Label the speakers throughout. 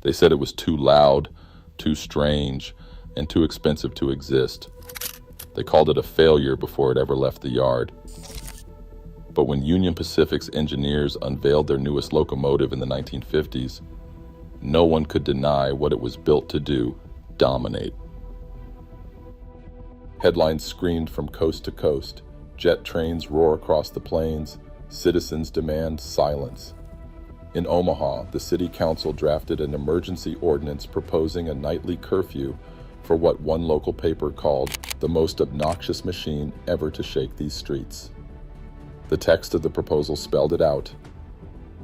Speaker 1: They said it was too loud, too strange, and too expensive to exist. They called it a failure before it ever left the yard. But when Union Pacific's engineers unveiled their newest locomotive in the 1950s, no one could deny what it was built to do: dominate. Headlines screamed from coast to coast. Jet trains roar across the plains. Citizens demand silence. In Omaha, the city council drafted an emergency ordinance proposing a nightly curfew for what one local paper called the most obnoxious machine ever to shake these streets. The text of the proposal spelled it out.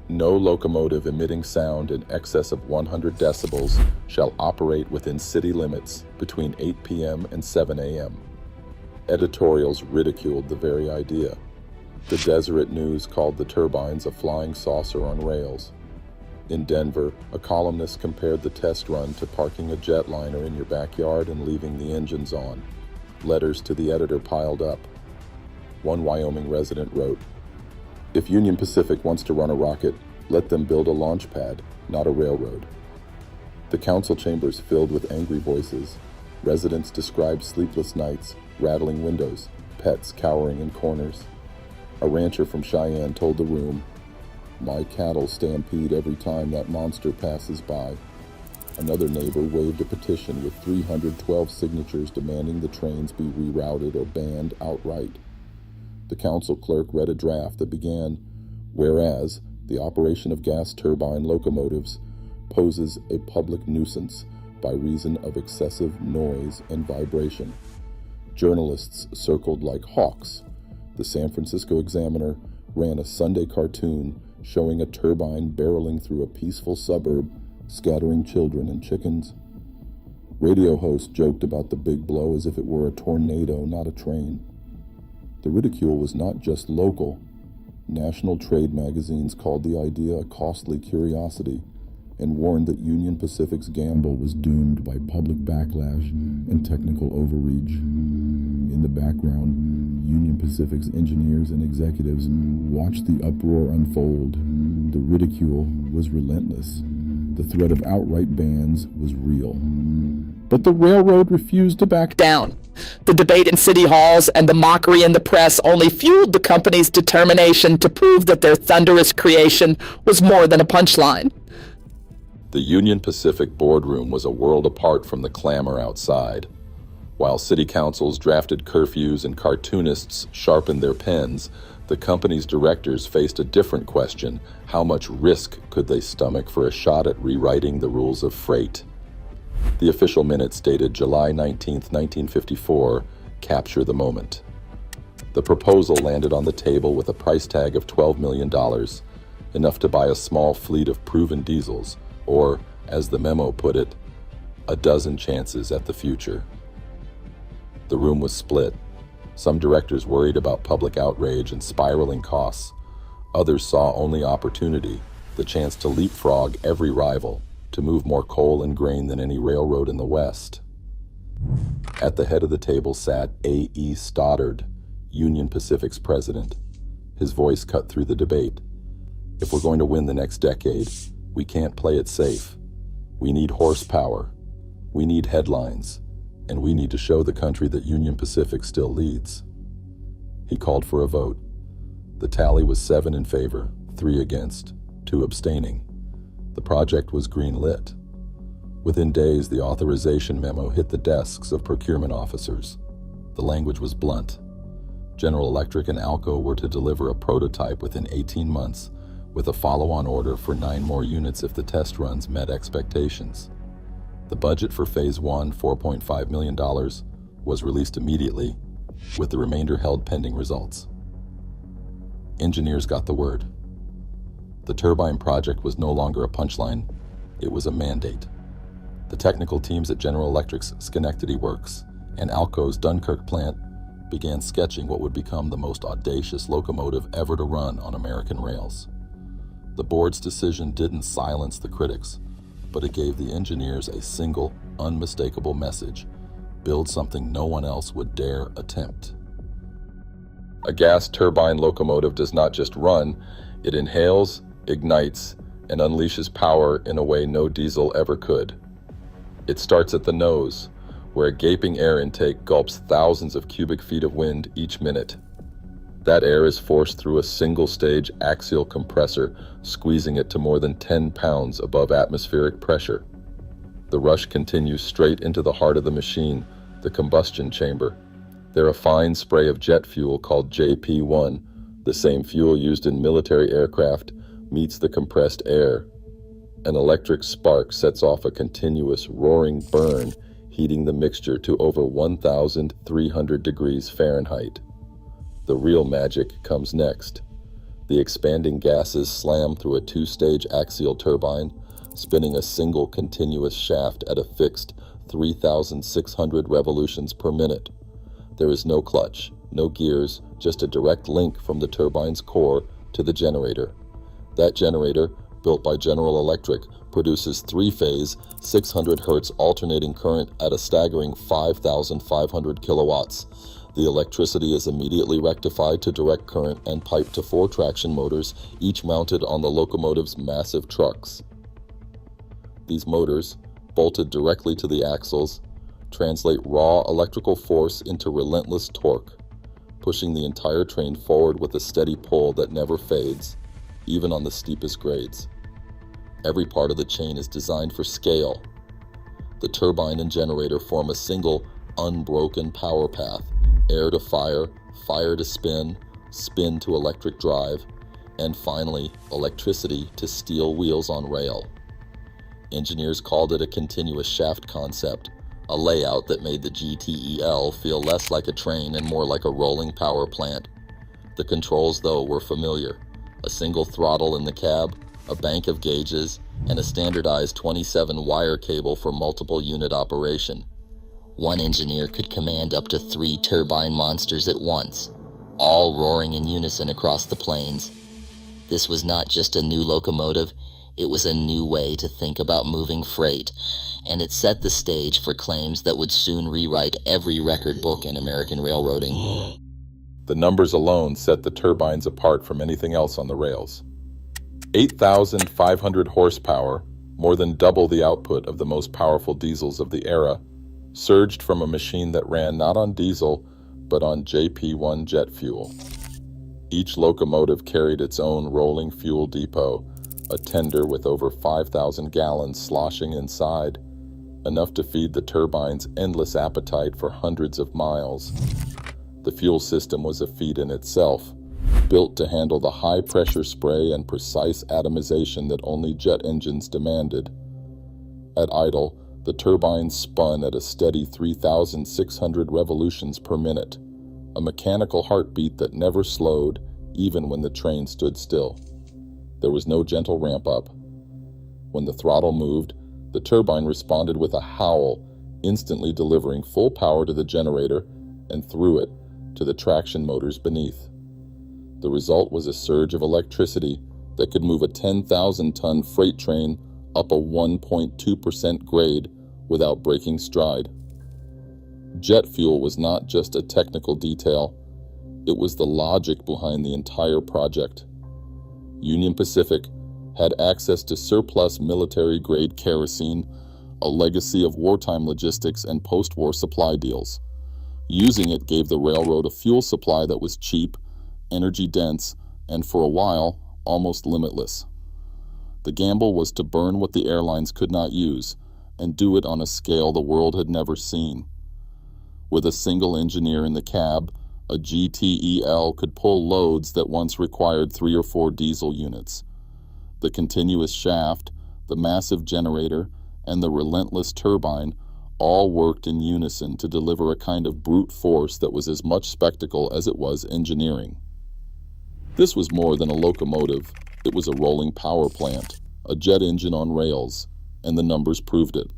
Speaker 1: No locomotive emitting sound in excess of 100 decibels shall operate within city limits between 8 p.m. and 7 a.m. Editorials ridiculed the very idea. The Deseret News called the turbines a flying saucer on rails. In Denver, a columnist compared the test run to parking a jetliner in your backyard and leaving the engines on. Letters to the editor piled up. One Wyoming resident wrote, "If Union Pacific wants to run a rocket, let them build a launch pad, not a railroad." The council chambers filled with angry voices. Residents described sleepless nights, rattling windows, pets cowering in corners. A rancher from Cheyenne told the room, "My cattle stampede every time that monster passes by." Another neighbor waved a petition with 312 signatures demanding the trains be rerouted or banned outright. The council clerk read a draft that began, "Whereas the operation of gas turbine locomotives poses a public nuisance by reason of excessive noise and vibration." Journalists circled like hawks. The San Francisco Examiner ran a Sunday cartoon showing a turbine barreling through a peaceful suburb, scattering children and chickens. Radio hosts joked about the big blow as if it were a tornado, not a train. The ridicule was not just local. National trade magazines called the idea a costly curiosity and warned that Union Pacific's gamble was doomed by public backlash and technical overreach. In the background, Union Pacific's engineers and executives watched the uproar unfold. The ridicule was relentless. The threat of outright bans was real. But the railroad refused to back down. The debate in city halls and the mockery in the press only fueled the company's determination to prove that their thunderous creation was more than a punchline. The Union Pacific boardroom was a world apart from the clamor outside. While city councils drafted curfews and cartoonists sharpened their pens, the company's directors faced a different question: how much risk could they stomach for a shot at rewriting the rules of freight? The official minutes dated July 19, 1954, capture the moment. The proposal landed on the table with a price tag of $12 million, enough to buy a small fleet of proven diesels, or, as the memo put it, a dozen chances at the future. The room was split. Some directors worried about public outrage and spiraling costs. Others saw only opportunity, the chance to leapfrog every rival, to move more coal and grain than any railroad in the West. At the head of the table sat A.E. Stoddard, Union Pacific's president. His voice cut through the debate. "If we're going to win the next decade, we can't play it safe. We need horsepower. We need headlines. And we need to show the country that Union Pacific still leads." He called for a vote. The tally was 7 in favor, 3 against, 2 abstaining. The project was green-lit. Within days, the authorization memo hit the desks of procurement officers. The language was blunt. General Electric and Alco were to deliver a prototype within 18 months, with a follow-on order for 9 more units if the test runs met expectations. The budget for Phase 1, $4.5 million, was released immediately, with the remainder held pending results. Engineers got the word. The turbine project was no longer a punchline, it was a mandate. The technical teams at General Electric's Schenectady Works and Alco's Dunkirk plant began sketching what would become the most audacious locomotive ever to run on American rails. The board's decision didn't silence the critics, but it gave the engineers a single, unmistakable message: build something no one else would dare attempt. A gas turbine locomotive does not just run, it inhales, ignites, and unleashes power in a way no diesel ever could. It starts at the nose, where a gaping air intake gulps thousands of cubic feet of wind each minute. That air is forced through a single-stage axial compressor, squeezing it to more than 10 pounds above atmospheric pressure. The rush continues straight into the heart of the machine, the combustion chamber. There a fine spray of jet fuel called JP-1, the same fuel used in military aircraft, meets the compressed air. An electric spark sets off a continuous roaring burn, heating the mixture to over 1,300 degrees Fahrenheit. The real magic comes next. The expanding gases slam through a two-stage axial turbine, spinning a single continuous shaft at a fixed 3,600 revolutions per minute. There is no clutch, no gears, just a direct link from the turbine's core to the generator. That generator, built by General Electric, produces three-phase, 600 Hz alternating current at a staggering 5,500 kilowatts. The electricity is immediately rectified to direct current and piped to 4 traction motors, each mounted on the locomotive's massive trucks. These motors, bolted directly to the axles, translate raw electrical force into relentless torque, pushing the entire train forward with a steady pull that never fades, even on the steepest grades. Every part of the chain is designed for scale. The turbine and generator form a single, unbroken power path, air to fire, fire to spin, spin to electric drive, and finally, electricity to steel wheels on rail. Engineers called it a continuous shaft concept, a layout that made the GTEL feel less like a train and more like a rolling power plant. The controls, though, were familiar. A single throttle in the cab, a bank of gauges, and a standardized 27-wire cable for multiple unit operation. One engineer could command up to 3 turbine monsters at once, all roaring in unison across the plains. This was not just a new locomotive, it was a new way to think about moving freight, and it set the stage for claims that would soon rewrite every record book in American railroading. The numbers alone set the turbines apart from anything else on the rails. 8,500 horsepower, more than double the output of the most powerful diesels of the era, surged from a machine that ran not on diesel, but on JP-1 jet fuel. Each locomotive carried its own rolling fuel depot, a tender with over 5,000 gallons sloshing inside, enough to feed the turbine's endless appetite for hundreds of miles. The fuel system was a feat in itself, built to handle the high-pressure spray and precise atomization that only jet engines demanded. At idle, the turbines spun at a steady 3,600 revolutions per minute, a mechanical heartbeat that never slowed, even when the train stood still. There was no gentle ramp-up. When the throttle moved, the turbine responded with a howl, instantly delivering full power to the generator and through it to the traction motors beneath. The result was a surge of electricity that could move a 10,000-ton freight train up a 1.2% grade without breaking stride. Jet fuel was not just a technical detail, it was the logic behind the entire project. Union Pacific had access to surplus military-grade kerosene, a legacy of wartime logistics and post-war supply deals. Using it gave the railroad a fuel supply that was cheap, energy-dense, and for a while, almost limitless. The gamble was to burn what the airlines could not use, and do it on a scale the world had never seen. With a single engineer in the cab, a GTEL could pull loads that once required 3 or 4 diesel units. The continuous shaft, the massive generator, and the relentless turbine all worked in unison to deliver a kind of brute force that was as much spectacle as it was engineering. This was more than a locomotive, it was a rolling power plant, a jet engine on rails, and the numbers proved it.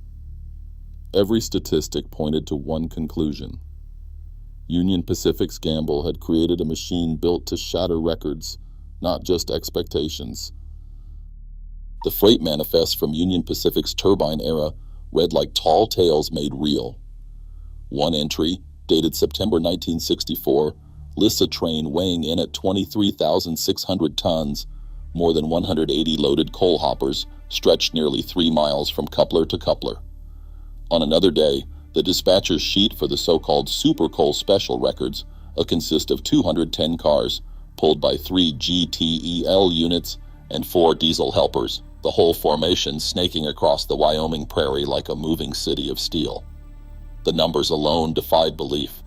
Speaker 1: Every statistic pointed to one conclusion. Union Pacific's gamble had created a machine built to shatter records, not just expectations. The freight manifest from Union Pacific's turbine era read like tall tales made real. One entry, dated September 1964, lists a train weighing in at 23,600 tons,
Speaker 2: More than 180 loaded coal hoppers stretched nearly 3 miles from coupler to coupler. On another day, the dispatcher's sheet for the so-called Super Coal Special records consist of 210 cars, pulled by 3 GTEL units and 4 diesel helpers, the whole formation snaking across the Wyoming prairie like a moving city of steel. The numbers alone defied belief.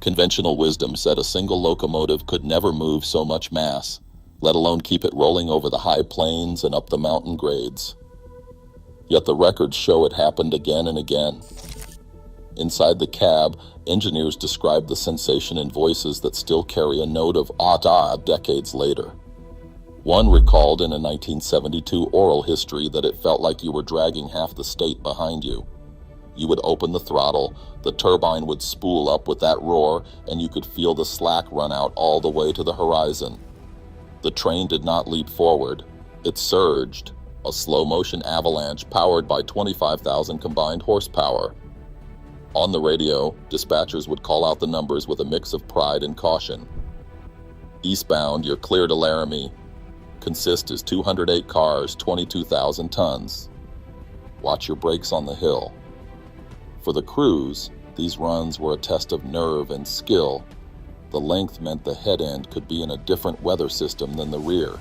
Speaker 2: Conventional wisdom said a single locomotive could never move so much mass, let alone keep it rolling over the high plains and up the mountain grades. Yet the records show it happened again and again. Inside the cab, engineers described the sensation in voices that still carry a note of ah decades later. One recalled in a 1972 oral history that it felt like you were dragging half the state behind you. You would open the throttle, the turbine would spool up with that roar, and you could feel the slack run out all the way to the horizon. The train did not leap forward. It surged, a slow-motion avalanche powered by 25,000 combined horsepower. On the radio, dispatchers would call out the numbers with a mix of pride and caution. Eastbound, you're clear to Laramie. Consist is 208 cars, 22,000 tons. Watch your brakes on the hill. For the crews, these runs were a test of nerve and skill. The length meant the head end could be in a different weather system than the rear.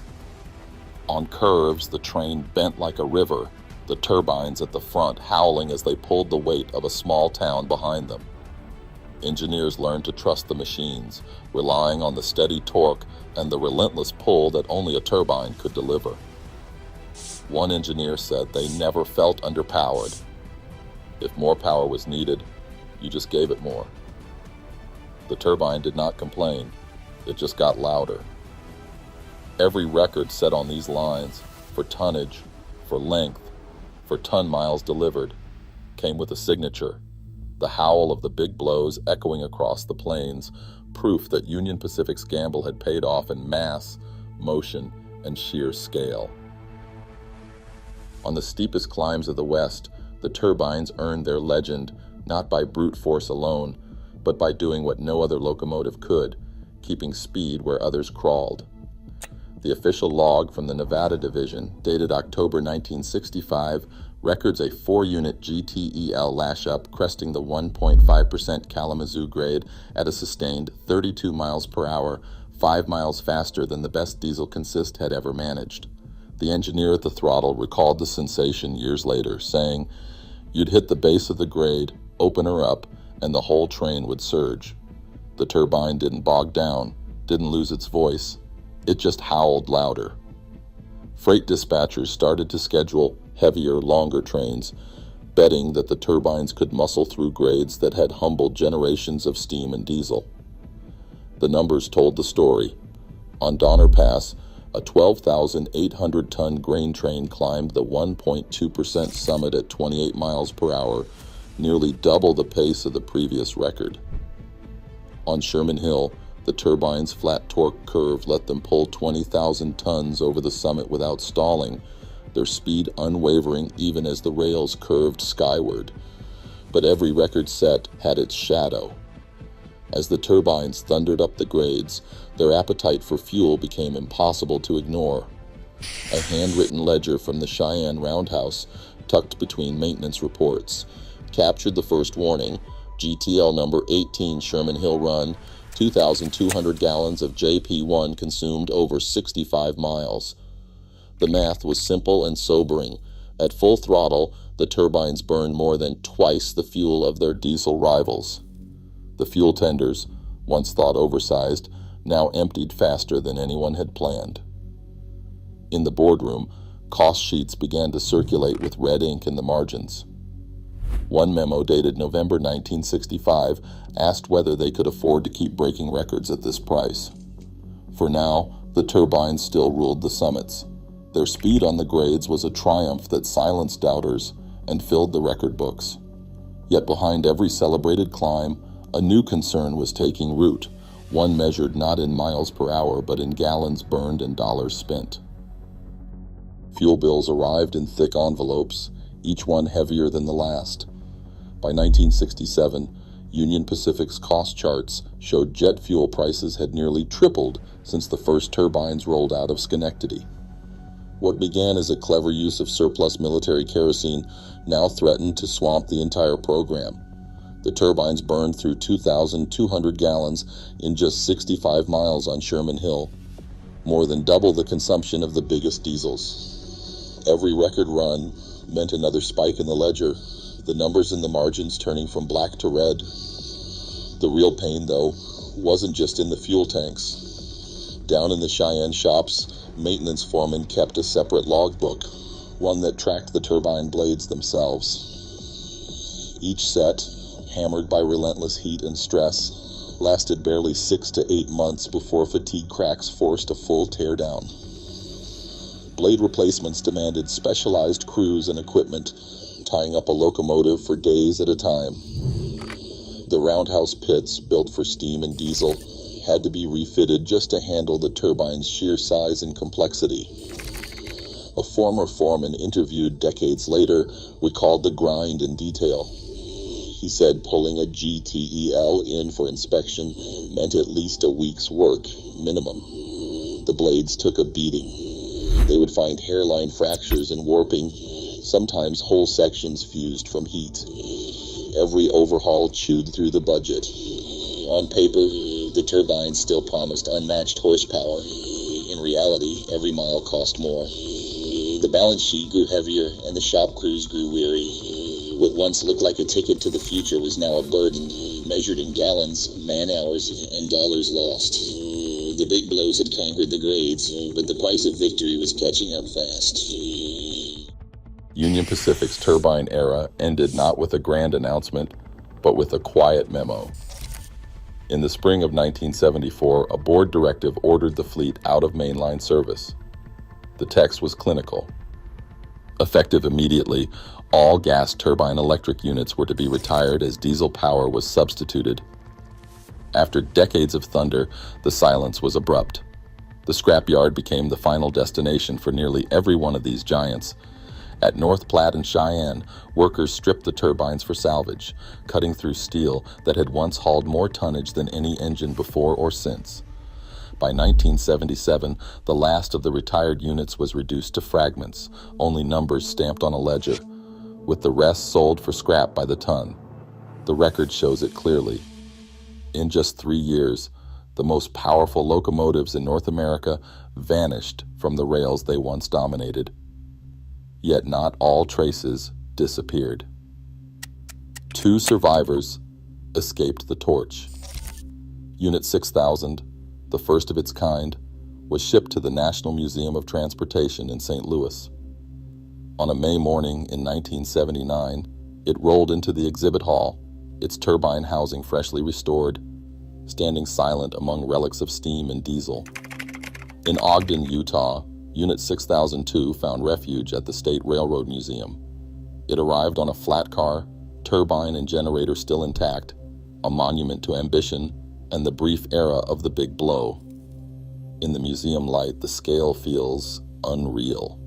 Speaker 2: On curves, the train bent like a river, the turbines at the front howling as they pulled the weight of a small town behind them. Engineers learned to trust the machines, relying on the steady torque and the relentless pull that only a turbine could deliver. One engineer said they never felt underpowered. If more power was needed, you just gave it more. The turbine did not complain, it just got louder. Every record set on these lines, for tonnage, for length, for ton miles delivered, came with a signature, the howl of the big blows echoing across the plains, proof that Union Pacific's gamble had paid off in mass, motion, and sheer scale. On the steepest climbs of the West, the turbines earned their legend not by brute force alone, but by doing what no other locomotive could, keeping speed where others crawled. The official log from the Nevada Division, dated October 1965, records a 4-unit GTEL lash-up cresting the 1.5% Kalamazoo grade at a sustained 32 miles per hour, 5 miles faster than the best diesel consist had ever managed. The engineer at the throttle recalled the sensation years later, saying, "You'd hit the base of the grade, open her up, and the whole train would surge. The turbine didn't bog down, didn't lose its voice. It just howled louder." Freight dispatchers started to schedule heavier, longer trains, betting that the turbines could muscle through grades that had humbled generations of steam and diesel. The numbers told the story. On Donner Pass, a 12,800-ton grain train climbed the 1.2% summit at 28 miles per hour, nearly double the pace of the previous record. On Sherman Hill, the turbine's flat torque curve let them pull 20,000 tons over the summit without stalling, their speed unwavering even as the rails curved skyward. But every record set had its shadow. As the turbines thundered up the grades, their appetite for fuel became impossible to ignore. A handwritten ledger from the Cheyenne Roundhouse, tucked between maintenance reports, captured the first warning: GTL number 18 Sherman Hill Run, 2,200 gallons of JP1 consumed over 65 miles. The math was simple and sobering. At full throttle, the turbines burned more than twice the fuel of their diesel rivals. The fuel tenders, once thought oversized, now emptied faster than anyone had planned. In the boardroom, cost sheets began to circulate with red ink in the margins. One memo dated November 1965 asked whether they could afford to keep breaking records at this price. For now, the turbines still ruled the summits. Their speed on the grades was a triumph that silenced doubters and filled the record books. Yet behind every celebrated climb, a new concern was taking root, one measured not in miles per hour but in gallons burned and dollars spent. Fuel bills arrived in thick envelopes, each one heavier than the last. By 1967, Union Pacific's cost charts showed jet fuel prices had nearly tripled since the first turbines rolled out of Schenectady. What began as a clever use of surplus military kerosene now threatened to swamp the entire program. The turbines burned through 2,200 gallons in just 65 miles on Sherman Hill, more than double the consumption of the biggest diesels. Every record run meant another spike in the ledger, the numbers in the margins turning from black to red. The real pain, though, wasn't just in the fuel tanks. Down in the Cheyenne shops, maintenance foremen kept a separate logbook, one that tracked the turbine blades themselves. Each set, hammered by relentless heat and stress, lasted barely 6 to 8 months before fatigue cracks forced a full teardown. Blade replacements demanded specialized crews and equipment, tying up a locomotive for days at a time. The roundhouse pits, built for steam and diesel, had to be refitted just to handle the turbine's sheer size and complexity. A former foreman interviewed decades later recalled the grind in detail. He said pulling a GTEL in for inspection meant at least a week's work, minimum. The blades took a beating. They would find hairline fractures and warping, sometimes whole sections fused from heat. Every overhaul chewed through the budget. On paper, the turbines still promised unmatched horsepower. In reality, every mile cost more. The balance sheet grew heavier and the shop crews grew weary. What once looked like a ticket to the future was now a burden, measured in gallons, man-hours, and dollars lost. The big blows had conquered the grades, but the price of victory was catching up fast.
Speaker 1: Union Pacific's turbine era ended not with a grand announcement, but with a quiet memo. In the spring of 1974, a board directive ordered the fleet out of mainline service. The text was clinical. Effective immediately, all gas turbine electric units were to be retired as diesel power was substituted. After decades of thunder, the silence was abrupt. The scrapyard became the final destination for nearly every one of these giants. At North Platte and Cheyenne, workers stripped the turbines for salvage, cutting through steel that had once hauled more tonnage than any engine before or since. By 1977, the last of the retired units was reduced to fragments, only numbers stamped on a ledger, with the rest sold for scrap by the ton. The record shows it clearly. In just 3 years, the most powerful locomotives in North America vanished from the rails they once dominated. Yet not all traces disappeared. 2 survivors escaped the torch. Unit 6000, the first of its kind, was shipped to the National Museum of Transportation in St. Louis. On a May morning in 1979, it rolled into the exhibit hall, its turbine housing freshly restored, standing silent among relics of steam and diesel. In Ogden, Utah, Unit 6002 found refuge at the State Railroad Museum. It arrived on a flat car, turbine and generator still intact, a monument to ambition and the brief era of the big blow. In the museum light, the scale feels unreal.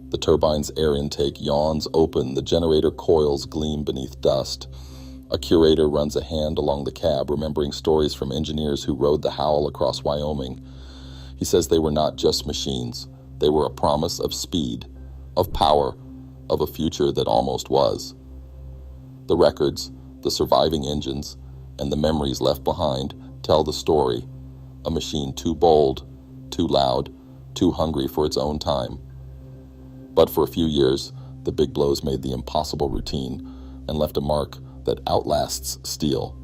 Speaker 1: The turbine's air intake yawns open, the generator coils gleam beneath dust. A curator runs a hand along the cab, remembering stories from engineers who rode the Howl across Wyoming. He says they were not just machines. They were a promise of speed, of power, of a future that almost was. The records, the surviving engines, and the memories left behind tell the story. A machine too bold, too loud, too hungry for its own time. But for a few years, the big blows made the impossible routine and left a mark that outlasts steel.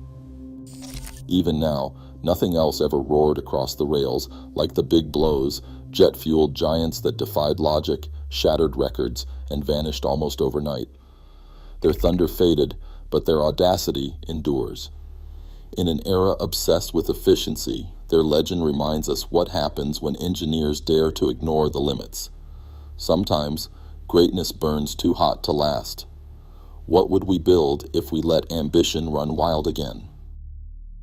Speaker 1: Even now, nothing else ever roared across the rails like the big blows, jet-fueled giants that defied logic, shattered records, and vanished almost overnight. Their thunder faded, but their audacity endures. In an era obsessed with efficiency, their legend reminds us what happens when engineers dare to ignore the limits. Sometimes, greatness burns too hot to last. What would we build if we let ambition run wild again?